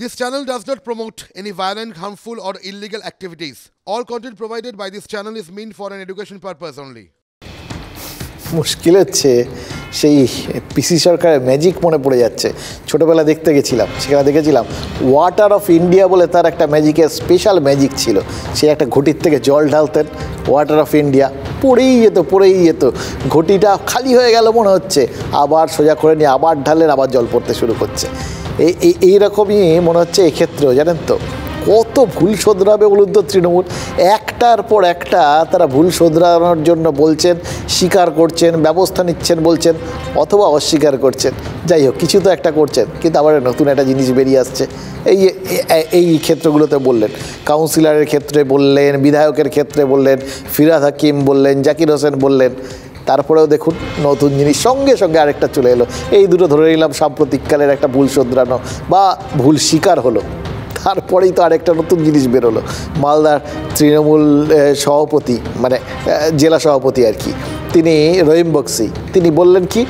This channel does not promote any violent, harmful, or illegal activities. All content provided by this channel is meant for an education purpose only. মুশকিল হচ্ছে সেই পিসি সরকারের magic মনে পড়ে যাচ্ছে। ছোটোবেলা দেখতে গেছিলাম, সেখানে দেখেছিলাম ওয়াটার অফ ইন্ডিয়া বলে তার একটা ম্যাজিকের স্পেশাল ম্যাজিক ছিল। সে একটা ঘটির থেকে জল ঢালতেন, ওয়াটার অফ ইন্ডিয়া পড়েই যেত, ঘটিটা খালি হয়ে গেল মনে হচ্ছে, আবার সোজা করে নিয়ে আবার ঢালেন, আবার জল পড়তে শুরু করছে। এইরকমই মনে হচ্ছে এক্ষেত্রেও, জানেন তো কত ভুল শোধরাবে বলুন তো তৃণমূল। একটার পর একটা তারা ভুল শোধরানোর জন্য বলছেন, স্বীকার করছেন, ব্যবস্থা নিচ্ছেন বলছেন, অথবা অস্বীকার করছেন। যাই হোক, কিছু তো একটা করছেন, কিন্তু আবার নতুন একটা জিনিস বেরিয়ে আসছে। এই ক্ষেত্রগুলোতে বললেন, কাউন্সিলরের ক্ষেত্রে বললেন, বিধায়কের ক্ষেত্রে বললেন, ফিরহাদ হাকিম বললেন, জাকির হোসেন বললেন। তারপরেও দেখুন নতুন জিনিস সঙ্গে সঙ্গে আরেকটা চলে এলো। এই দুটো ধরে নিলাম সাম্প্রতিককালের একটা ভুল শোধরানো বা ভুল স্বীকার হলো। তারপরেই তো আরেকটা নতুন জিনিস বেরোলো। মালদার তৃণমূল সভাপতি, মানে জেলা সভাপতি আর কি, তিনি রহিম বক্সি, তিনি বললেন কি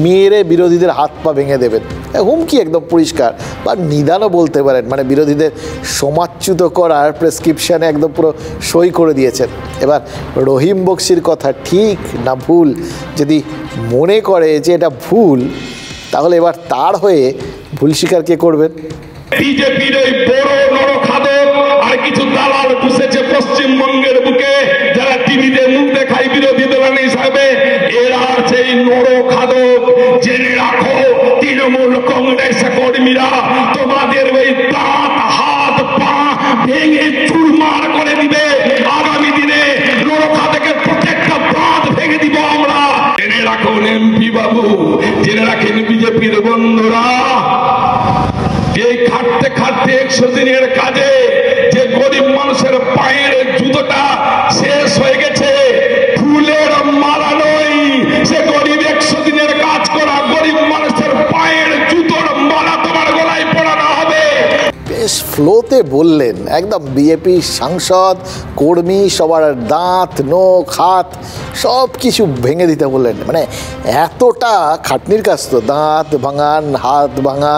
মেয়েরে বিরোধীদের হাত পা ভেঙে দেবেন। হুমকি একদম পরিষ্কার, বা নিদানও বলতে পারেন, মানে বিরোধীদের সমাজচ্যুত করার প্রেসক্রিপশানে একদম পুরো সই করে দিয়েছেন। এবার রহিম বক্সির কথা ঠিক না ভুল যদি মনে করে যে এটা ভুল, তাহলে এবার তার হয়ে ভুল স্বীকার কে করবেন? বিজেপির এই বড় নরখাদক আর কিছু দালাল বসেছে পশ্চিমবঙ্গের বুকে, যারা টিভিতে মুখ দেখায় বিরোধী দল হিসাবে। এরা সেই নরখাদক। জেনে রাখো তৃণমূল কংগ্রেস কর্মীরা তোমাদের ওই দাঁত হাত পা ভেঙে চুরমার করে দিবে। আগামী দিনে নরখাদকের প্রত্যেকটা দাঁত ভেঙে দিব আমরা। জেনে রাখুন এমপি বাবু, জেনে রাখেন বিজেপির বন্ধুরা, এই খাটতে 100 দিনের কাজে যে গরিব মানুষের পায়ের জুতোটা শেষ হয়ে গেছে, ফুলের মালা নয়, সে গরিব 100 দিনের কাজ করা গরিব মানুষের পায়ের জুতোর মালা তোমার গলায় পরানো হবে। বেশ ফ্লোতে বললেন, একদম বিজেপি সাংসদ কর্মী সবার দাঁত নখ হাত সব কিছু ভেঙে দিতে বললেন। মানে এতটা খাটনির কাজ তো, দাঁত ভাঙা, হাত ভাঙা,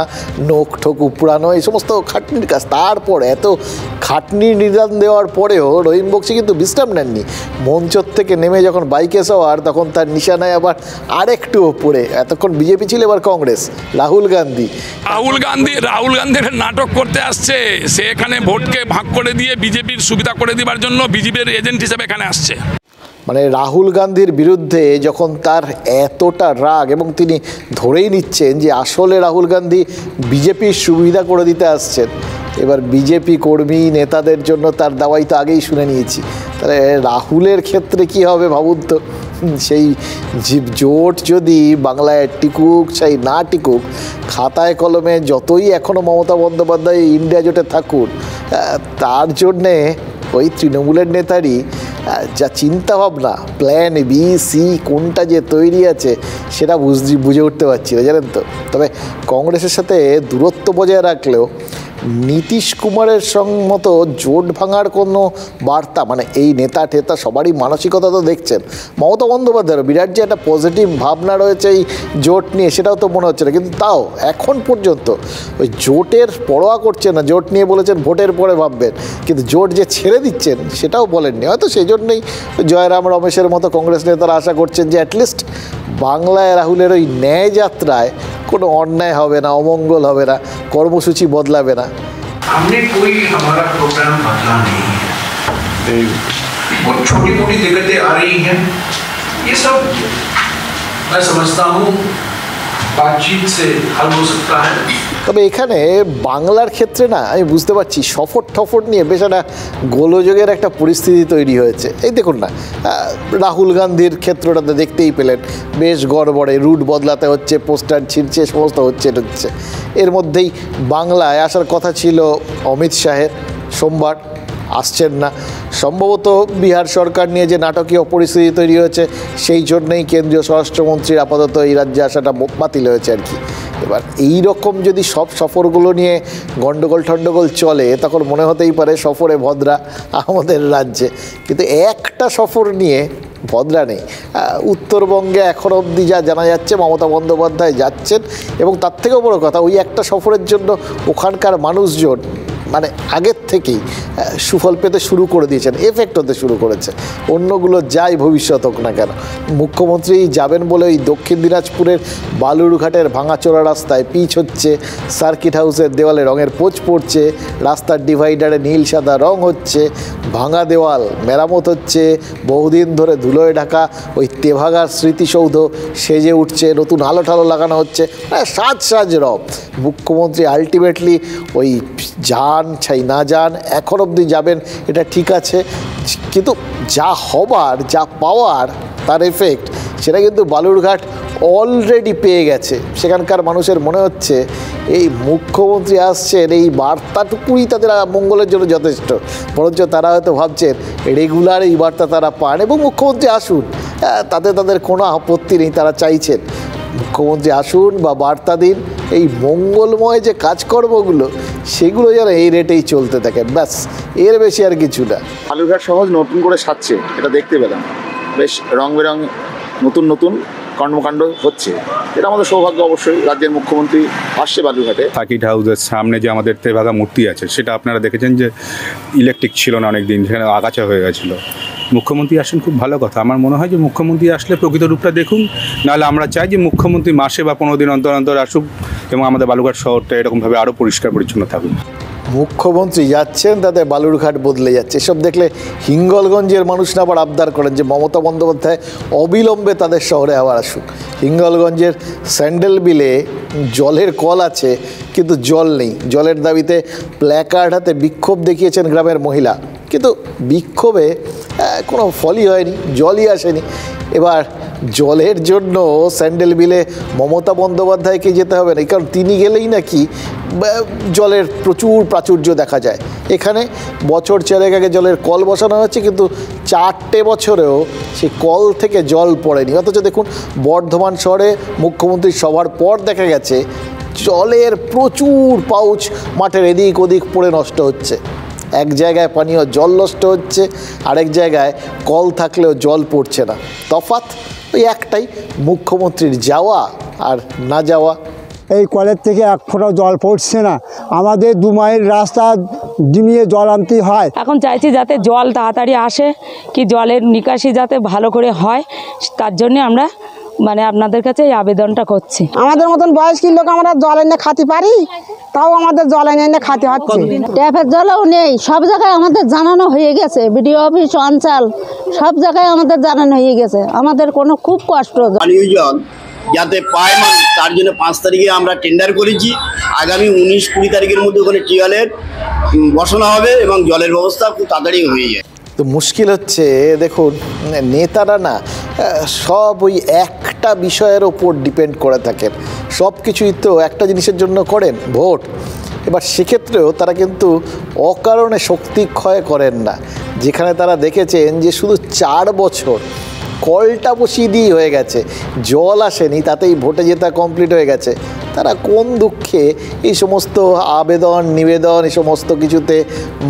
নখ ঠোক উপড়ানো, এই সমস্ত খাটনির কাজ। তারপর এত খাটনির নিদান দেওয়ার পরেও রহিম বক্সি কিন্তু বিশ্রাম নেননি। মঞ্চর থেকে নেমে যখন বাইকে সওয়ার, তখন তার নিশানায় আবার আরেকটু ওপরে। এতক্ষণ বিজেপি ছিল, এবার কংগ্রেস। রাহুল গান্ধীর নাটক করতে আসছে। সে এখানে ভোটকে ভাগ করে দিয়ে বিজেপির সুবিধা করে দেওয়ার জন্য বিজেপির এজেন্ট হিসেবে এখানে আসছে। মানে রাহুল গান্ধীর বিরুদ্ধে যখন তার এতটা রাগ, এবং তিনি ধরেই নিচ্ছেন যে আসলে রাহুল গান্ধী বিজেপির সুবিধা করে দিতে আসছেন, এবার বিজেপি কর্মী নেতাদের জন্য তার দাওয়াই তো আগেই শুনে নিয়েছি। তাহলে রাহুলের ক্ষেত্রে কি হবে ভাবুন তো। সেই জোট যদি বাংলায় টিকুক চাই না টিকুক, খাতায় কলমে যতই এখনও মমতা বন্দ্যোপাধ্যায় ইন্ডিয়া জোটে থাকুন, তার জন্যে ওই তৃণমূলের নেতারই যা চিন্তাভাবনা, প্ল্যান বি সি কোনটা যে তৈরি আছে, সেটা বুঝে উঠতে পারছি না, জানেন তো। তবে কংগ্রেসের সাথে দূরত্ব বজায় রাখলেও নীতিশ কুমারের মতো জোট ভাঙার কোনো বার্তা, মানে এই নেতা টেতা সবারই মানসিকতা তো দেখছেন। মমতা বন্দ্যোপাধ্যায়ের বিরাট যে একটা পজিটিভ ভাবনা রয়েছে এই জোট নিয়ে, সেটাও তো মনে হচ্ছে না। কিন্তু তাও এখন পর্যন্ত ওই জোটের পরোয়া করছেন না। জোট নিয়ে বলেছেন ভোটের পরে ভাববেন, কিন্তু জোট যে ছেড়ে দিচ্ছেন সেটাও বলেননি। হয়তো সেই জন্যই জয়রাম রমেশের মতো কংগ্রেস নেতারা আশা করছেন যে অ্যাটলিস্ট বাংলায় রাহুলের ওই ন্যায় যাত্রায় কোনো অন্যায় হবে না, অমঙ্গল হবে না, কর্মসূচি বদলাবে না। हमने कोई हमारा प्रोग्राम बदला नहीं है, कुछ छोटी मोटी दिक्कतें आ रही हैं, ये सब मैं समझता हूँ बातचीत से हल हो सकता है। তবে এখানে বাংলার ক্ষেত্রে না, আমি বুঝতে পারছি সফট নিয়ে বেশ একটা গোলযোগের একটা পরিস্থিতি তৈরি হয়েছে। এই দেখুন না, রাহুল গান্ধীর ক্ষেত্রটাতে দেখতেই পেলেন, বেশ গড়বড়ে, রুট বদলাতে হচ্ছে, পোস্টার ছিঁড়ছে, সমস্ত হচ্ছে। এর মধ্যেই বাংলায় আসার কথা ছিল অমিত শাহের, সোমবার আসছেন না। সম্ভবত বিহার সরকার নিয়ে যে নাটকীয় পরিস্থিতি তৈরি হয়েছে, সেই জন্যই কেন্দ্রীয় স্বরাষ্ট্রমন্ত্রীর আপাতত এই রাজ্যে আসাটা বাতিল হয়েছে আর কি। এবার এই রকম যদি সব সফরগুলো নিয়ে গণ্ডগোল ঠণ্ডগোল চলে তখন মনে হতেই পারে সফরে ভদ্রা আমাদের রাজ্যে, কিন্তু একটা সফর নিয়ে ভদ্রা নেই। উত্তরবঙ্গে এখন অবধি যা জানা যাচ্ছে মমতা বন্দ্যোপাধ্যায় যাচ্ছেন, এবং তার থেকেও বড় কথা ওই একটা সফরের জন্য ওখানকার মানুষজন মানে আগের থেকেই সুফল পেতে শুরু করে দিয়েছেন, এফেক্ট হতে শুরু করেছে। অন্যগুলো যাই ভবিষ্যৎ হোক না কেন, মুখ্যমন্ত্রী যাবেন বলে ওই দক্ষিণ দিনাজপুরের বালুরঘাটের ভাঙাচোরা রাস্তায় পিচ হচ্ছে, সার্কিট হাউসের দেওয়ালে রঙের পোঁচ পড়ছে, রাস্তার ডিভাইডারে নীল সাদা রং হচ্ছে, ভাঙা দেওয়াল মেরামত হচ্ছে, বহুদিন ধরে ধুলোয় ঢাকা ওই তেভাগার স্মৃতিসৌধ সেজে উঠছে, নতুন আলো ঠালো লাগানো হচ্ছে, সাজ সাজ রব। মুখ্যমন্ত্রী আলটিমেটলি ওই যান চাই না যান এখন অবধি যাবেন, এটা ঠিক আছে, কিন্তু যা হবার যা পাওয়ার তার এফেক্ট সেটা কিন্তু বালুরঘাট অলরেডি পেয়ে গেছে। সেখানকার মানুষের মনে হচ্ছে এই মুখ্যমন্ত্রী আসছেন এই বার্তাটুকুই তাদের মঙ্গলের জন্য যথেষ্ট, বরঞ্চ তারা হয়তো ভাবছেন রেগুলার এই বার্তা তারা পান এবং মুখ্যমন্ত্রী আসুন, তাতে তাদের কোনো আপত্তি নেই। তারা চাইছেন মুখ্যমন্ত্রী আসুন বা বার্তা দিন, এই মঙ্গলময় যে কাজকর্মগুলো সেগুলো যেন এই রেটেই চলতে থাকে, ব্যাস, এর বেশি আর কিছু না। বালুরঘাট সহজ নতুন করে সাজছে, এটা দেখতে পেলাম, বেশ রং বেরং নতুন নতুন কর্মকাণ্ড হচ্ছে, এটা আমাদের সৌভাগ্য। অবশ্যই রাজ্যের মুখ্যমন্ত্রী আসছে বালুরঘাটে। সার্কিট হাউসের সামনে যে আমাদের তেভাগা মূর্তি আছে সেটা আপনারা দেখেছেন যে ইলেকট্রিক ছিল না অনেক দিন, সেখানে আগাছা হয়ে গেছিলো। মুখ্যমন্ত্রী আসেন খুব ভালো কথা। আমার মনে হয় যে মুখ্যমন্ত্রী আসলে প্রকৃত রূপটা দেখুন, নাহলে আমরা চাই যে মুখ্যমন্ত্রী মাসে বা 15 দিন অন্তর অন্তর আসুক এবং আমাদের বালুরঘাট শহরটা এরকমভাবে আরও পরিষ্কার পরিচ্ছন্ন থাকুক। মুখ্যমন্ত্রী যাচ্ছেন তাতে বালুরঘাট বদলে যাচ্ছে, এসব দেখলে হিঙ্গলগঞ্জের মানুষ না আবার আবদার করেন যে মমতা বন্দ্যোপাধ্যায় অবিলম্বে তাদের শহরে আবার আসুক। হিঙ্গলগঞ্জের স্যান্ডেল বিলে জলের কল আছে কিন্তু জল নেই, জলের দাবিতে প্ল্যাকার্ড হাতে বিক্ষোভ দেখিয়েছেন গ্রামের মহিলা, কিন্তু বিক্ষোভে কোনো ফলই হয়নি, জলই আসেনি। এবার জলের জন্য স্যান্ডেল বিলে মমতা বন্দ্যোপাধ্যায়কে যেতে হবে না, কারণ তিনি গেলেই নাকি জলের প্রচুর প্রাচুর্য দেখা যায়। এখানে বছর 4 আগে জলের কল বসানো হচ্ছে, কিন্তু 4টে বছরেও সেই কল থেকে জল পড়েনি। অথচ দেখুন বর্ধমান শহরে মুখ্যমন্ত্রীর সভার পর দেখা গেছে জলের প্রচুর পাউচ মাঠের এদিক ওদিক পড়ে নষ্ট হচ্ছে। এক জায়গায় পানীয় জল নষ্ট হচ্ছে, আরেক জায়গায় কল থাকলেও জল পড়ছে না। তফাৎ ওই একটাই, মুখ্যমন্ত্রীর যাওয়া আর না যাওয়া। এই কলের থেকে এক ফোঁটাও জল পড়ছে না, আমাদের 2 মাইল রাস্তা ডিমিয়ে জল আনতে হয়। এখন চাইছি যাতে জল তাড়াতাড়ি আসে, কি জলের নিকাশি যাতে ভালো করে হয়, তার জন্য আমরা আপনাদের কাছে এই আবেদনটা করছি। আমাদের মতন বয়স্ক লোক আমরা জল এনে খাতে পারি, তাও আমাদের জল এনে খাতে হচ্ছে। ট্যাপের জলও নেই, সব জায়গায় আমাদের জানানো হয়ে গেছে, বিডিও অফিস অঞ্চল সব জায়গায় আমাদের জানানো হয়ে গেছে, আমাদের কোনো খুব কষ্ট। পানীয় জল যাতে পায় মানুষ, তার জন্য 5 তারিখে আমরা টেন্ডার করেছি, আগামী 19-20 তারিখের মধ্যে ওখানে টিউবওয়েলের বসানো হবে এবং জলের ব্যবস্থা খুব তাড়াতাড়ি হয়ে যায়। তো মুশকিল হচ্ছে দেখুন নেতারা না সব ওই একটা বিষয়ের ওপর ডিপেন্ড করে থাকেন, সব কিছুই তো একটা জিনিসের জন্য করেন, ভোট। এবার সেক্ষেত্রেও তারা কিন্তু অকারণে শক্তি ক্ষয় করেন না। যেখানে তারা দেখেছেন যে শুধু 4 বছর কলটা বসিয়ে দিয়ে হয়ে গেছে, জল আসেনি, তাতেই ভোটে জেতা কমপ্লিট হয়ে গেছে, তারা কোন দুঃখে এই সমস্ত আবেদন নিবেদন এই সমস্ত কিছুতে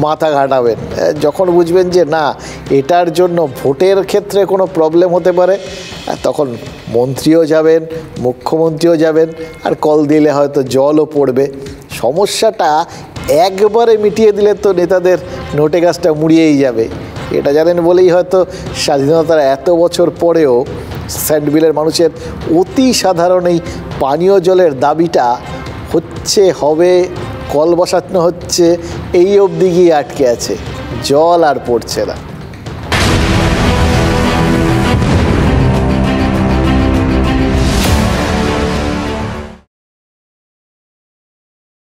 মাথা ঘাটাবেন? যখন বুঝবেন যে না এটার জন্য ভোটের ক্ষেত্রে কোনো প্রবলেম হতে পারে, তখন মন্ত্রীও যাবেন, মুখ্যমন্ত্রীও যাবেন, আর কল দিলে হয়তো জলও পড়বে। সমস্যাটা একবারে মিটিয়ে দিলে তো নেতাদের নোটে গাছটা মুড়িয়েই যাবে। এটা জানেন বলেই হয়তো স্বাধীনতার এত বছর পরেও স্যান্ডবিলের মানুষের অতি সাধারণ এই পানীয় জলের দাবিটা হবে, কল বসানো হচ্ছে, এই অবধি গিয়ে আটকে আছে, জল আর পড়ছে না।